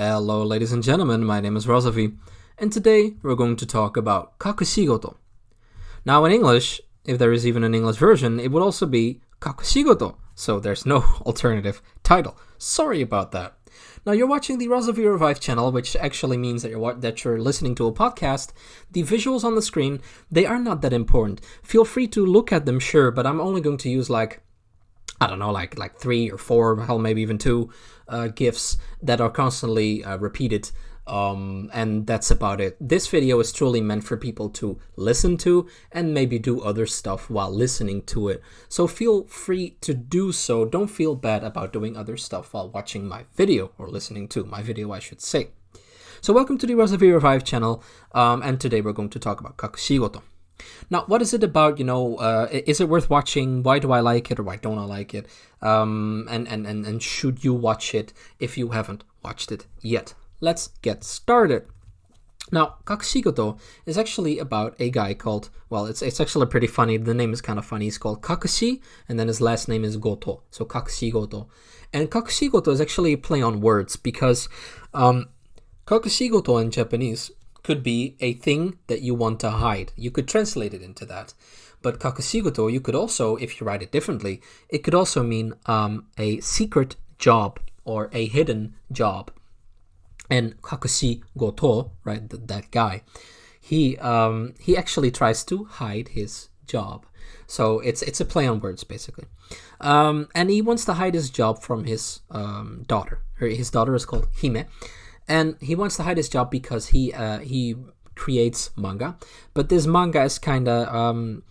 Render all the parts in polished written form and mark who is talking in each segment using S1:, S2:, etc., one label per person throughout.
S1: Hello, ladies and gentlemen, my name is Razovy, and today we're going to talk about Kakushigoto. Now, in English, if there is even an English version, it would also be Kakushigoto, so there's no alternative title. Sorry about that. Now, you're watching the Razovy Revive channel, which actually means that you're listening to a podcast. The visuals on the screen, they are not that important. Feel free to look at them, sure, but I'm only going to use like 3 or 4, hell, maybe even 2 GIFs that are constantly repeated, and that's about it. This video is truly meant for people to listen to and maybe do other stuff while listening to it. So feel free to do so. Don't feel bad about doing other stuff while watching my video, or listening to my video, I should say. So welcome to the Razovy Revive channel, and today we're going to talk about Kakushigoto. Now, what is it about, is it worth watching? Why do I like it, or why don't I like it? And should you watch it if you haven't watched it yet? Let's get started. Now, Kakushigoto is actually about a guy called, well, it's actually pretty funny. The name is kind of funny. He's called Kakushi, and then his last name is Goto, so Kakushigoto. And Kakushigoto is actually a play on words because Kakushigoto in Japanese could be a thing that you want to hide. You could translate it into that. But Kakushigoto, you could also, if you write it differently, it could also mean a secret job or a hidden job. And Kakushigoto, right, that guy, he actually tries to hide his job. So it's a play on words, basically. And he wants to hide his job from his daughter. His daughter is called Hime. And he wants to hide his job because he creates manga, but this manga is kind of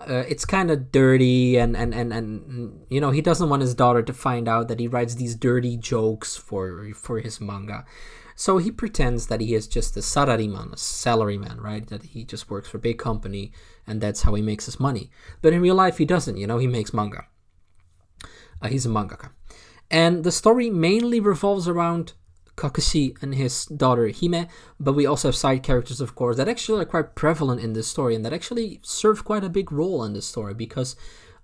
S1: it's kind of dirty, and he doesn't want his daughter to find out that he writes these dirty jokes for his manga. So he pretends that he is just a salaryman, right? That he just works for a big company, and that's how he makes his money. But in real life, he doesn't. He makes manga. He's a mangaka, and the story mainly revolves around Kakushi and his daughter Hime, but we also have side characters, of course, that actually are quite prevalent in this story and that actually serve quite a big role in this story because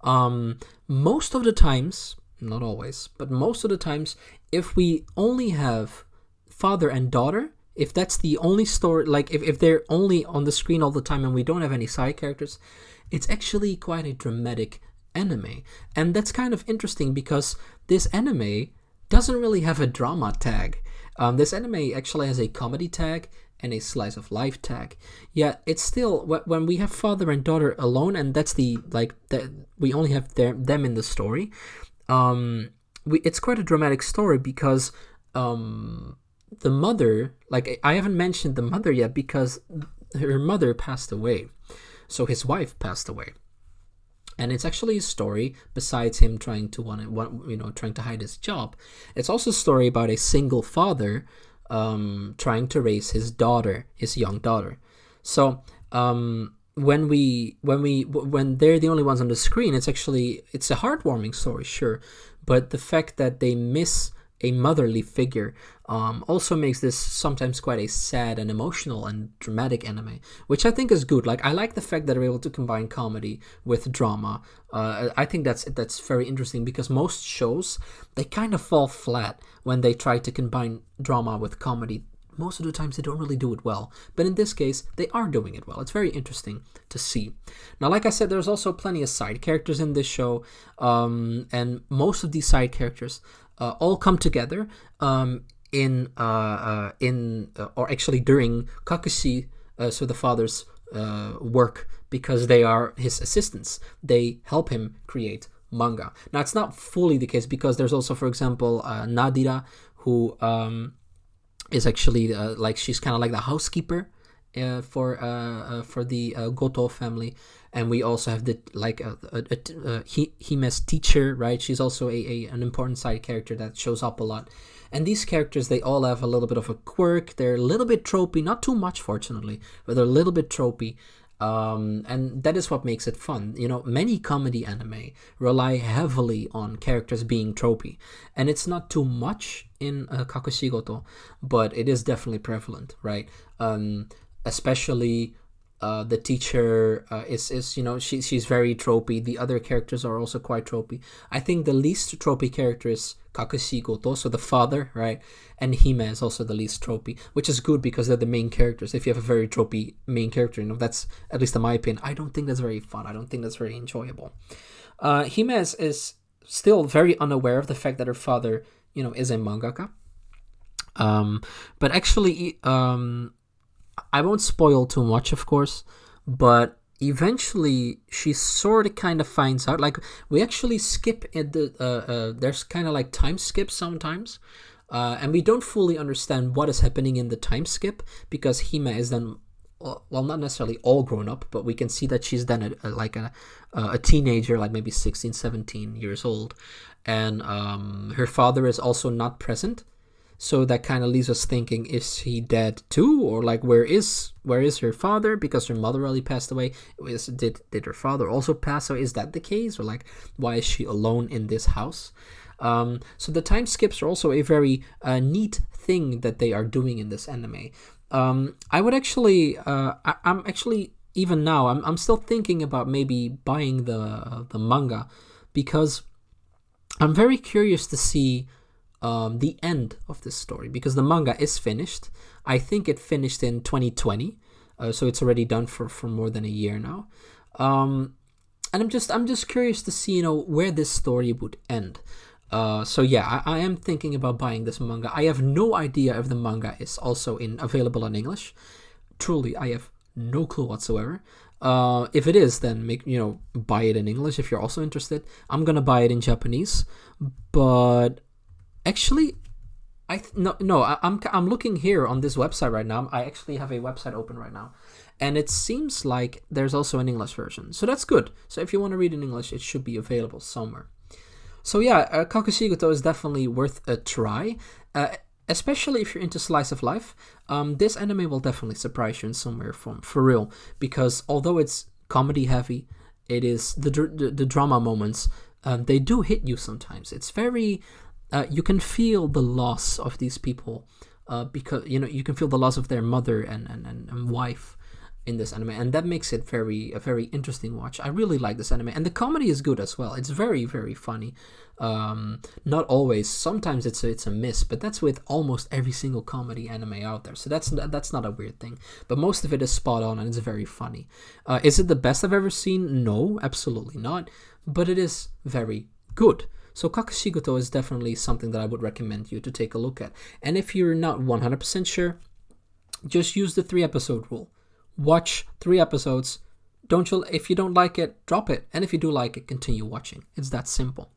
S1: most of the times, not always, but most of the times, if we only have father and daughter, if that's the only story, like if they're only on the screen all the time and we don't have any side characters, it's actually quite a dramatic anime. And that's kind of interesting because this anime doesn't really have a drama tag. This anime actually has a comedy tag and a slice of life tag. Yet it's still, when we have father and daughter alone, and that's we only have them in the story. It's quite a dramatic story because the mother, like I haven't mentioned the mother yet because her mother passed away, so his wife passed away. And it's actually a story, besides him trying to hide his job. It's also a story about a single father trying to raise his young daughter. So when they're the only ones on the screen, it's a heartwarming story, sure, but the fact that they miss a motherly figure also makes this sometimes quite a sad and emotional and dramatic anime, which I think is good. Like, I like the fact that they're able to combine comedy with drama. I think that's very interesting because most shows, they kind of fall flat when they try to combine drama with comedy. Most of the times they don't really do it well, but in this case they are doing it well. It's very interesting to see. Now, like I said, there's also plenty of side characters in this show, and most of these side characters all come together during Kakushi, so the father's work, because they are his assistants. They help him create manga. Now, it's not fully the case because there's also, for example, Nadira, who is actually she's kind of like the housekeeper for the Goto family, and we also have Hime's teacher, right? She's also an important side character that shows up a lot. And these characters, they all have a little bit of a quirk. They're a little bit tropey, not too much, fortunately, but they're a little bit tropey. And that is what makes it fun. Many comedy anime rely heavily on characters being tropey, and it's not too much in Kakushigoto, but it is definitely prevalent, right? Especially The teacher is she's very tropey. The other characters are also quite tropey. I think the least tropey character is Kakushigoto, so the father, right? And Hime is also the least tropey, which is good because they're the main characters. If you have a very tropey main character, that's, at least in my opinion, I don't think that's very fun. I don't think that's very enjoyable. Hime is still very unaware of the fact that her father, is a mangaka. But actually, I won't spoil too much, of course, but eventually she sort of kind of finds out. Like, we actually skip in there's kind of like time skip sometimes, and we don't fully understand what is happening in the time skip, because Hime is then, well, not necessarily all grown up, but we can see that she's then a teenager, like maybe 16, 17 years old, and her father is also not present. So that kind of leaves us thinking, is he dead too? Or like, where is her father? Because her mother already passed away. Did her father also pass away? Is that the case? Or like, why is she alone in this house? So the time skips are also a very neat thing that they are doing in this anime. I would actually, I'm actually, even now, I'm still thinking about maybe buying the manga, because I'm very curious to see the end of this story, because the manga is finished. I think it finished in 2020, so it's already done for more than a year now. And I'm just curious to see where this story would end. So yeah, I am thinking about buying this manga. I have no idea if the manga is also available in English. Truly, I have no clue whatsoever. If it is, then buy it in English if you're also interested. I'm gonna buy it in Japanese, but actually, I'm looking here on this website right now. I actually have a website open right now, and it seems like there's also an English version. So that's good. So if you want to read in English, it should be available somewhere. So yeah, Kakushigoto is definitely worth a try, especially if you're into slice of life. This anime will definitely surprise you in some way or form, for real, because although it's comedy heavy, it is the drama moments, they do hit you sometimes. It's very... you can feel the loss of these people, because you can feel the loss of their mother and wife in this anime, and that makes it a very interesting watch. I really like this anime, and the comedy is good as well. It's very, very funny. Not always. Sometimes it's a miss, but that's with almost every single comedy anime out there. So that's not a weird thing. But most of it is spot on, and it's very funny. Is it the best I've ever seen? No, absolutely not. But it is very good. So Kakushigoto is definitely something that I would recommend you to take a look at. And if you're not 100% sure, just use the 3-episode rule. Watch 3 episodes. If you don't like it, drop it. And if you do like it, continue watching. It's that simple.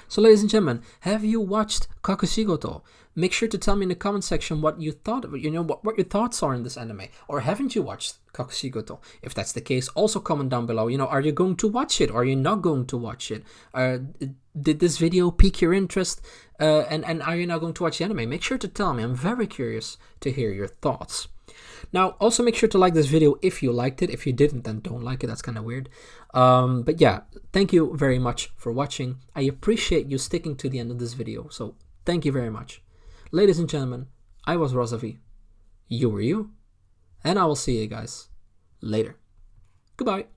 S1: So ladies and gentlemen, have you watched Kakushigoto? Make sure to tell me in the comment section what you thought of it, what your thoughts are in this anime. Or haven't you watched Kakushigoto? If that's the case, also comment down below. Are you going to watch it? Or are you not going to watch it? Did this video pique your interest? And are you now going to watch the anime? Make sure to tell me. I'm very curious to hear your thoughts. Now, also make sure to like this video if you liked it. If you didn't, then don't like it. That's kind of weird. But yeah, thank you very much for watching. I appreciate you sticking to the end of this video. So thank you very much. Ladies and gentlemen, I was Razovy. You were you. And I will see you guys later. Goodbye.